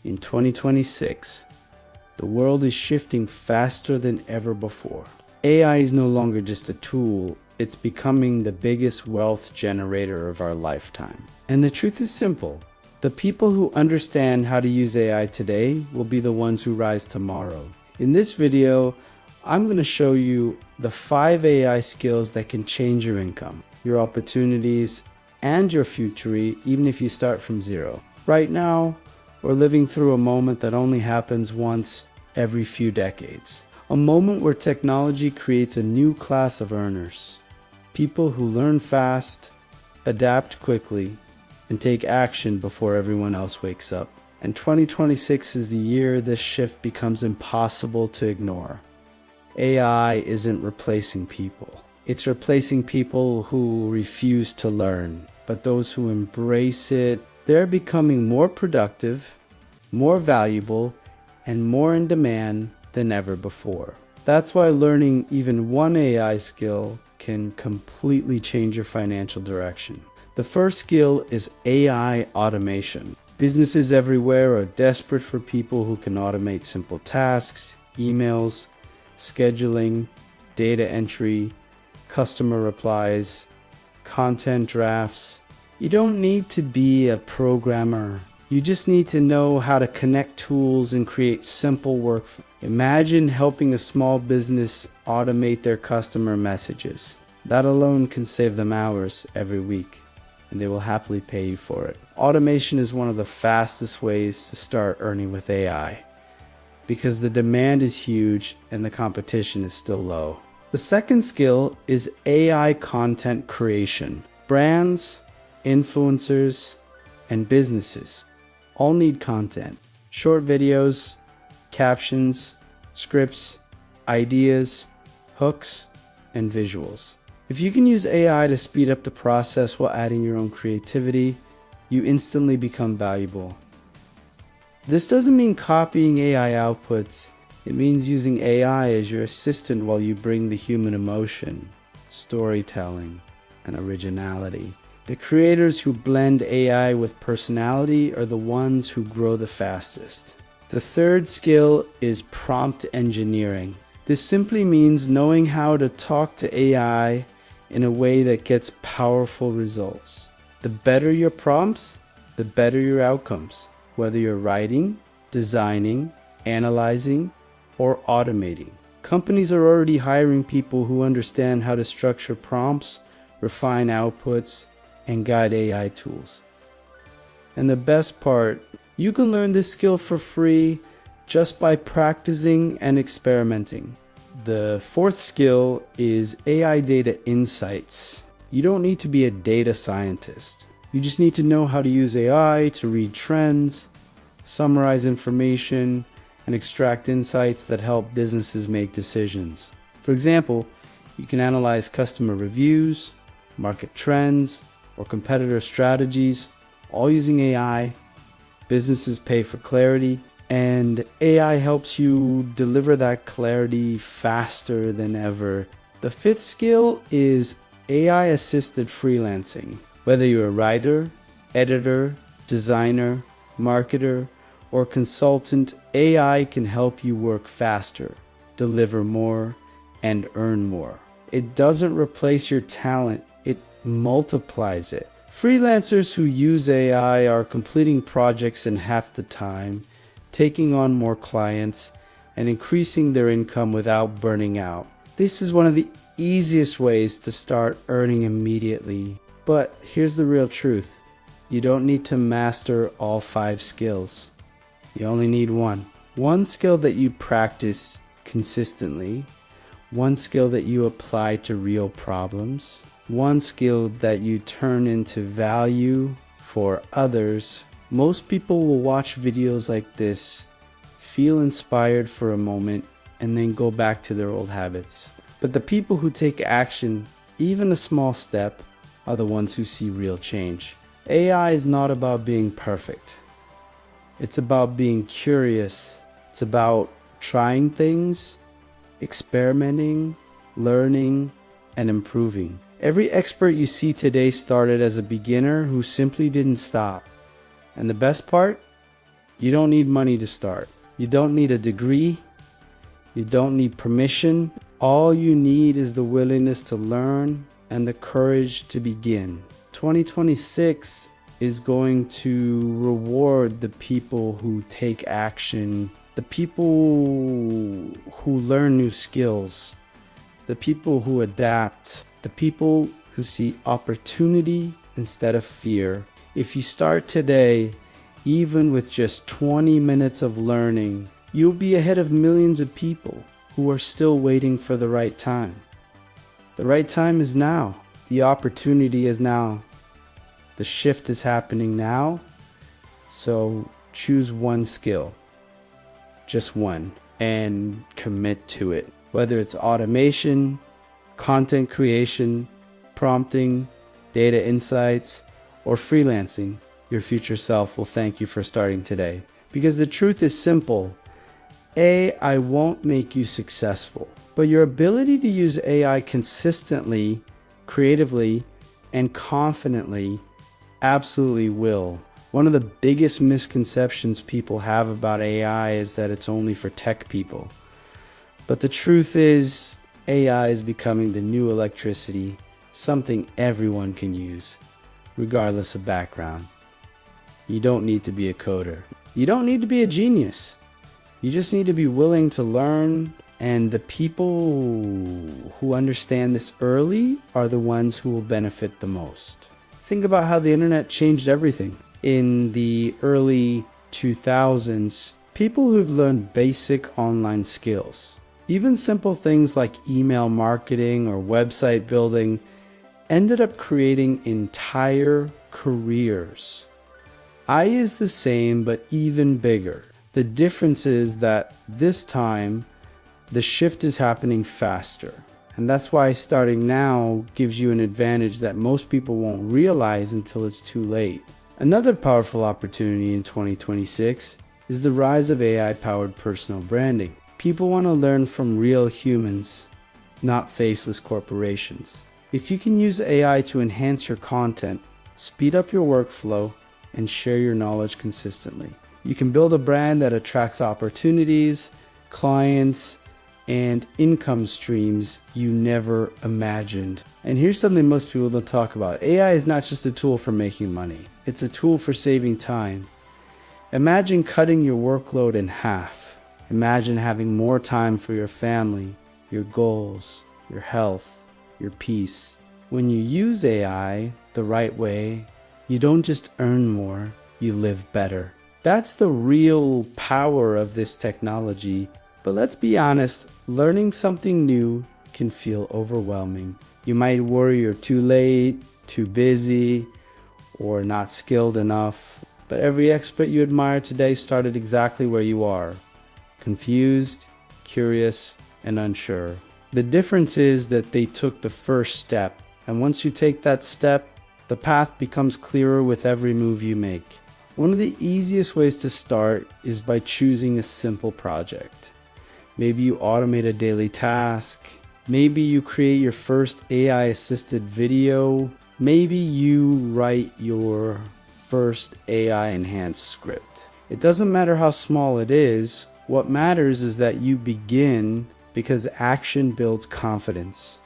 In 2026, the world is shifting faster than ever before. AI is no longer just a tool, it's becoming the biggest wealth generator of our lifetime. And the truth is simple. The people who understand how to use AI today will be the ones who rise tomorrow. In this video, I'm going to show you the 5 AI skills that can change your income, your opportunities, and your future, even if you start from zero. Right now, we're living through a moment that only happens once every few decades. A moment where technology creates a new class of earners. People who learn fast, adapt quickly, and take action before everyone else wakes up. And 2026 is the year this shift becomes impossible to ignore. AI isn't replacing people. It's replacing people who refuse to learn. But those who embrace it, they're becoming more productive, more valuable, and more in demand than ever before. That's why learning even one AI skill can completely change your financial direction. The first skill is AI automation. Businesses everywhere are desperate for people who can automate simple tasks, emails, scheduling, data entry, customer replies, content drafts. You don't need to be a programmer. You just need to know how to connect tools and create simple workflow. Imagine helping a small business automate their customer messages. That alone can save them hours every week, and they will happily pay you for it. Automation is one of the fastest ways to start earning with AI because the demand is huge and the competition is still low. The second skill is AI content creation. Brands, influencers, and businesses all need content. Short videos, captions, scripts, ideas, hooks, and visuals. If you can use AI to speed up the process while adding your own creativity, you instantly become valuable. This doesn't mean copying AI outputs. It means using AI as your assistant while you bring the human emotion, storytelling, and originality. The creators who blend AI with personality are the ones who grow the fastest. The third skill is prompt engineering. This simply means knowing how to talk to AI in a way that gets powerful results. The better your prompts, the better your outcomes, whether you're writing, designing, analyzing, or automating. Companies are already hiring people who understand how to structure prompts, refine outputs, and guide AI tools. And the best part, you can learn this skill for free just by practicing and experimenting. The fourth skill is AI data insights. You don't need to be a data scientist. You just need to know how to use AI to read trends, summarize information, and extract insights that help businesses make decisions. For example, you can analyze customer reviews, market trends, or competitor strategies, all using AI. Businesses pay for clarity, and AI helps you deliver that clarity faster than ever. The fifth skill is AI-assisted freelancing. Whether you're a writer, editor, designer, marketer, or consultant, AI can help you work faster, deliver more, and earn more. It doesn't replace your talent, it multiplies it. Freelancers who use AI are completing projects in half the time, taking on more clients, and increasing their income without burning out. This is one of the easiest ways to start earning immediately. But here's the real truth. You don't need to master all 5 skills. You only need one. One skill that you practice consistently, one skill that you apply to real problems, one skill that you turn into value for others. Most people will watch videos like this, feel inspired for a moment, and then go back to their old habits. But the people who take action, even a small step, are the ones who see real change. AI is not about being perfect. It's about being curious. It's about trying things, experimenting, learning, and improving. Every expert you see today started as a beginner who simply didn't stop. And the best part? You don't need money to start. You don't need a degree. You don't need permission. All you need is the willingness to learn and the courage to begin. 2026 is going to reward the people who take action, the people who learn new skills, the people who adapt, the people who see opportunity instead of fear. If you start today, even with just 20 minutes of learning, you'll be ahead of millions of people who are still waiting for the right time. The right time is now. The opportunity is now. The shift is happening now. So choose one skill, just one, and commit to it. Whether it's automation, content creation, prompting, data insights, or freelancing, your future self will thank you for starting today. Because the truth is simple. AI won't make you successful, but your ability to use AI consistently, creatively, and confidently absolutely will. One of the biggest misconceptions people have about AI is that it's only for tech people. But the truth is, AI is becoming the new electricity, something everyone can use, regardless of background. You don't need to be a coder. You don't need to be a genius. You just need to be willing to learn, and the people who understand this early are the ones who will benefit the most. Think about how the internet changed everything. In the early 2000s, people who've learned basic online skills, even simple things like email marketing or website building, ended up creating entire careers. AI is the same, but even bigger. The difference is that this time, the shift is happening faster. And that's why starting now gives you an advantage that most people won't realize until it's too late. Another powerful opportunity in 2026 is the rise of AI-powered personal branding. People want to learn from real humans, not faceless corporations. If you can use AI to enhance your content, speed up your workflow, and share your knowledge consistently, you can build a brand that attracts opportunities, clients, and income streams you never imagined. And here's something most people don't talk about. AI is not just a tool for making money. It's a tool for saving time. Imagine cutting your workload in half. Imagine having more time for your family, your goals, your health, your peace. When you use AI the right way, you don't just earn more, you live better. That's the real power of this technology. But let's be honest, learning something new can feel overwhelming. You might worry you're too late, too busy, or not skilled enough. But every expert you admire today started exactly where you are, confused, curious, and unsure. The difference is that they took the first step, and once you take that step, the path becomes clearer with every move you make. One of the easiest ways to start is by choosing a simple project. Maybe you automate a daily task. Maybe you create your first AI-assisted video. Maybe you write your first AI-enhanced script. It doesn't matter how small it is. What matters is that you begin, because action builds confidence,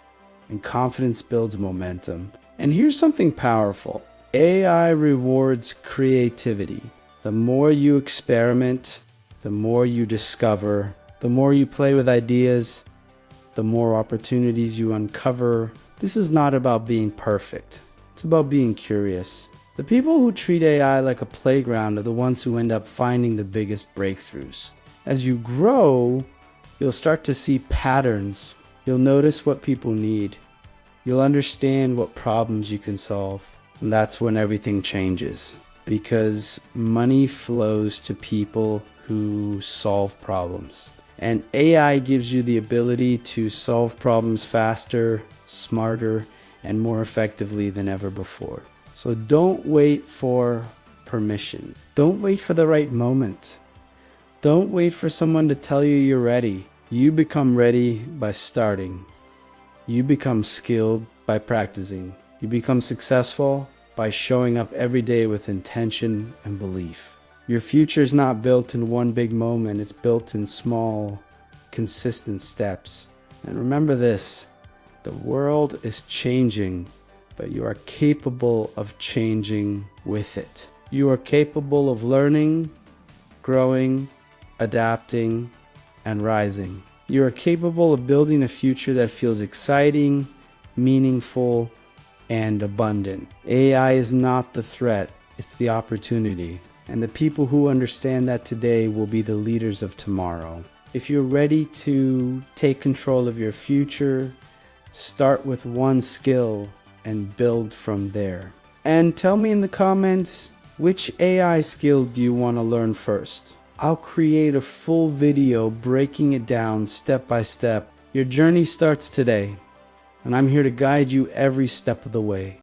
and confidence builds momentum. And here's something powerful. AI rewards creativity. The more you experiment, the more you discover, the more you play with ideas, the more opportunities you uncover. This is not about being perfect. It's about being curious. The people who treat AI like a playground are the ones who end up finding the biggest breakthroughs. As you grow, you'll start to see patterns. You'll notice what people need. You'll understand what problems you can solve. And that's when everything changes. Because money flows to people who solve problems. And AI gives you the ability to solve problems faster, smarter, and more effectively than ever before. So don't wait for permission. Don't wait for the right moment. Don't wait for someone to tell you you're ready. You become ready by starting. You become skilled by practicing. You become successful by showing up every day with intention and belief. Your future is not built in one big moment, it's built in small, consistent steps. And remember this, the world is changing, but you are capable of changing with it. You are capable of learning, growing, adapting, and rising. You are capable of building a future that feels exciting, meaningful, and abundant. AI is not the threat, it's the opportunity. And the people who understand that today will be the leaders of tomorrow. If you're ready to take control of your future, start with one skill and build from there. And tell me in the comments, which AI skill do you want to learn first? I'll create a full video breaking it down step by step. Your journey starts today, and I'm here to guide you every step of the way.